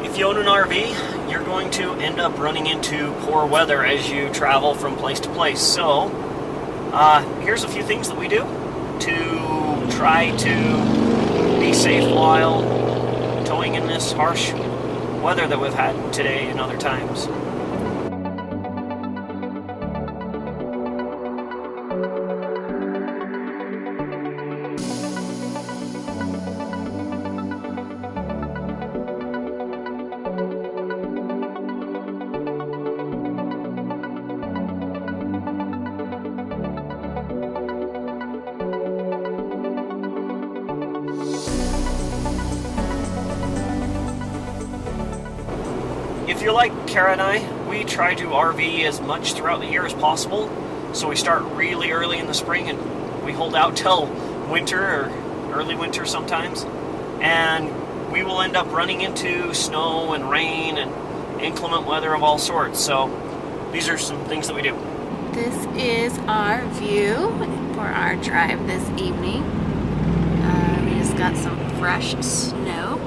If you own an RV, you're going to end up running into poor weather as you travel from place to place. So, here's a few things that we do to try to be safe while towing in this harsh weather that we've had today and other times. If you're like Kara and I, we try to RV as much throughout the year as possible. So we start really early in the spring and we hold out till winter or early winter sometimes. And we will end up running into snow and rain and inclement weather of all sorts. So these are some things that we do. This is our view for our drive this evening. We just got some fresh snow.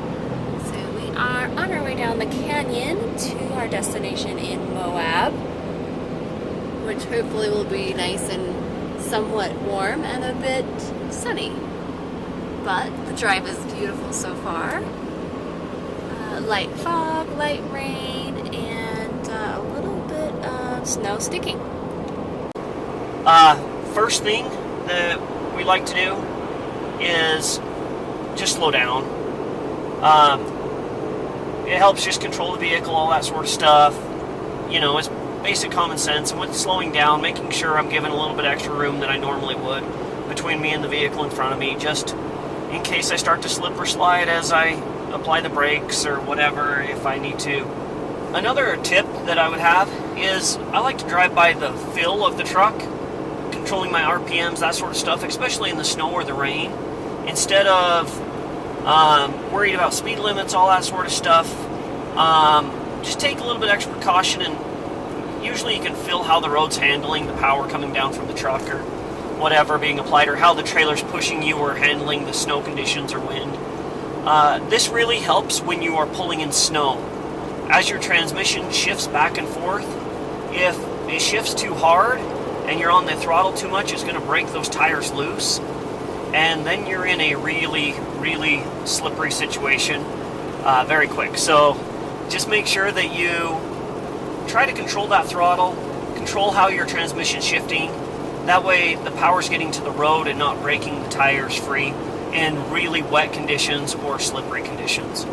Are on our way down the canyon to our destination in Moab, which hopefully will be nice and somewhat warm and a bit sunny. But the drive is beautiful so far. Light fog, light rain, and a little bit of snow sticking. First thing that we like to do is just slow down. It helps just control the vehicle, all that sort of stuff. You know, it's basic common sense. And with slowing down, making sure I'm giving a little bit extra room than I normally would between me and the vehicle in front of me, just in case I start to slip or slide as I apply the brakes or whatever if I need to. Another tip that I would have is I like to drive by the feel of the truck, controlling my RPMs, that sort of stuff, especially in the snow or the rain, instead of worried about speed limits, all that sort of stuff. Just take a little bit extra precaution, and usually you can feel how the road's handling the power coming down from the truck or whatever being applied, or how the trailer's pushing you or handling the snow conditions or wind. This really helps when you are pulling in snow. As your transmission shifts back and forth, if it shifts too hard and you're on the throttle too much, it's going to break those tires loose. And then you're in a really, really slippery situation very quick. So just make sure that you try to control that throttle, control how your transmission's shifting. That way the power's getting to the road and not breaking the tires free in really wet conditions or slippery conditions.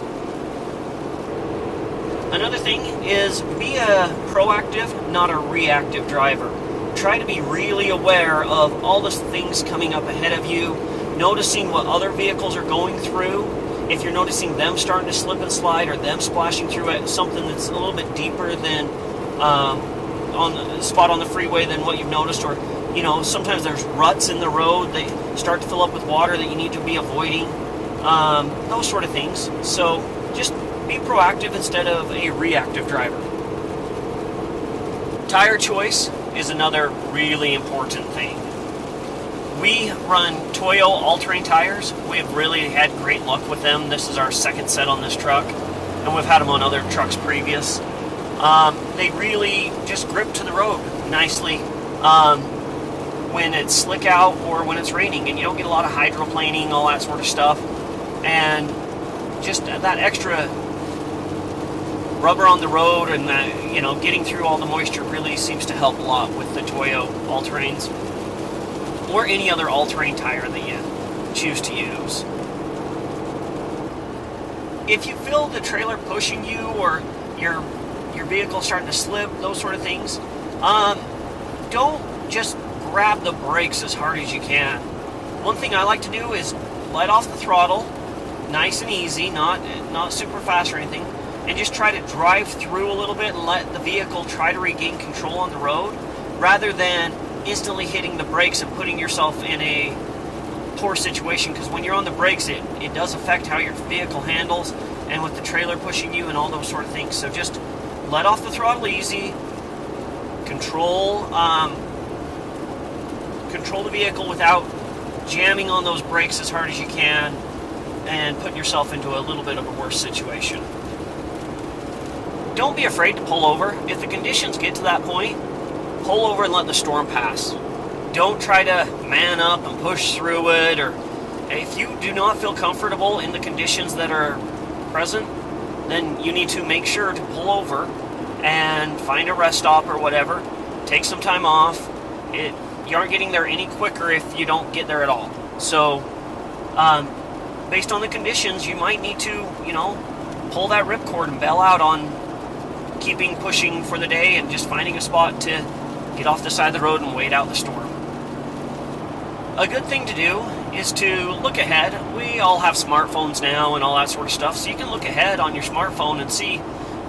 Another thing is be a proactive, not a reactive driver. Try to be really aware of all the things coming up ahead of you, noticing what other vehicles are going through. If you're noticing them starting to slip and slide or them splashing through at something that's a little bit deeper than on the spot on the freeway than what you've noticed, or you know, sometimes there's ruts in the road that start to fill up with water that you need to be avoiding, those sort of things. So just be proactive instead of a reactive driver. Tire choice is another really important thing. We run Toyo all-terrain tires. We've really had great luck with them. This is our second set on this truck, and we've had them on other trucks previous. They really just grip to the road nicely when it's slick out or when it's raining, and you don't get a lot of hydroplaning, all that sort of stuff. And just that extra rubber on the road and that, you know, getting through all the moisture really seems to help a lot with the Toyo all-terrains or any other all-terrain tire that you choose to use. If you feel the trailer pushing you or your vehicle starting to slip, those sort of things, don't just grab the brakes as hard as you can. One thing I like to do is let off the throttle, nice and easy, not super fast or anything, and just try to drive through a little bit and let the vehicle try to regain control on the road, rather than instantly hitting the brakes and putting yourself in a poor situation, because when you're on the brakes, it does affect how your vehicle handles, and with the trailer pushing you and all those sort of things. So just let off the throttle easy, control the vehicle without jamming on those brakes as hard as you can and putting yourself into a little bit of a worse situation. don't be afraid to pull over. If the conditions get to that point, pull over and let the storm pass. Don't try to man up and push through it, or if you do not feel comfortable in the conditions that are present, then you need to make sure to pull over and find a rest stop or whatever. Take some time off. You aren't getting there any quicker if you don't get there at all. So, based on the conditions, you might need to, pull that ripcord and bail out on pushing for the day and just finding a spot to get off the side of the road and wait out the storm. A good thing to do is to look ahead. We all have smartphones now and all that sort of stuff, so you can look ahead on your smartphone and see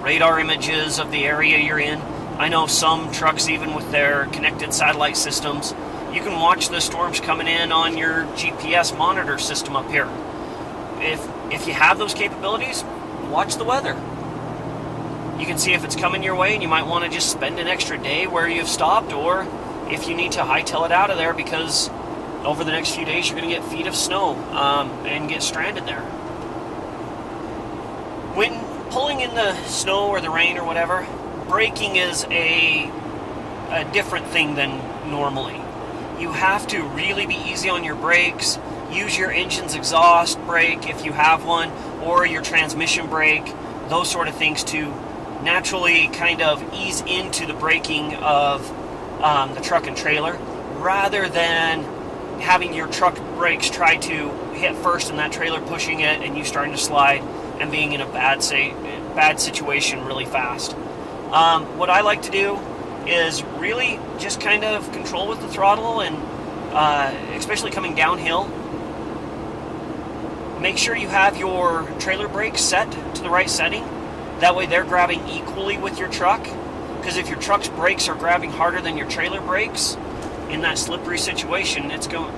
radar images of the area you're in. I know some trucks, even with their connected satellite systems, you can watch the storms coming in on your GPS monitor system up here. If you have those capabilities, watch the weather. You can see if it's coming your way, and you might want to just spend an extra day where you've stopped, or if you need to hightail it out of there because over the next few days you're going to get feet of snow and get stranded there. When pulling in the snow or the rain or whatever, braking is a different thing than normally. You have to really be easy on your brakes. Use your engine's exhaust brake if you have one, or your transmission brake, those sort of things to naturally kind of ease into the braking of the truck and trailer, rather than having your truck brakes try to hit first and that trailer pushing it and you starting to slide and being in a bad situation really fast. What I like to do is really just kind of control with the throttle, and especially coming downhill, make sure you have your trailer brakes set to the right setting. That way they're grabbing equally with your truck, because if your truck's brakes are grabbing harder than your trailer brakes, in that slippery situation,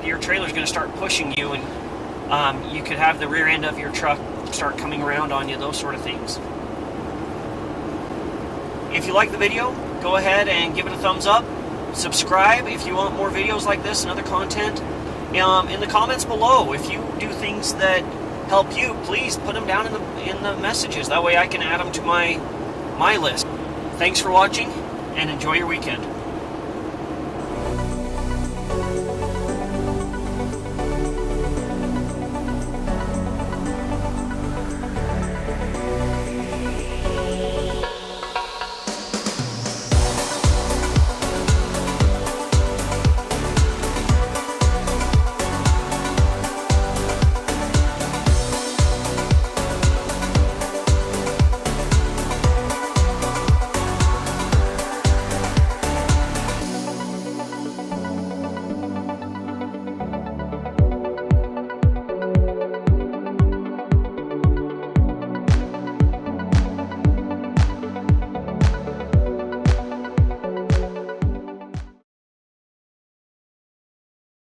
your trailer's going to start pushing you, and you could have the rear end of your truck start coming around on you, those sort of things. If you like the video, go ahead and give it a thumbs up. Subscribe if you want more videos like this and other content. In the comments below, if you do things that help you, please put them down in the messages. That way I can add them to my list. Thanks for watching, and enjoy your weekend.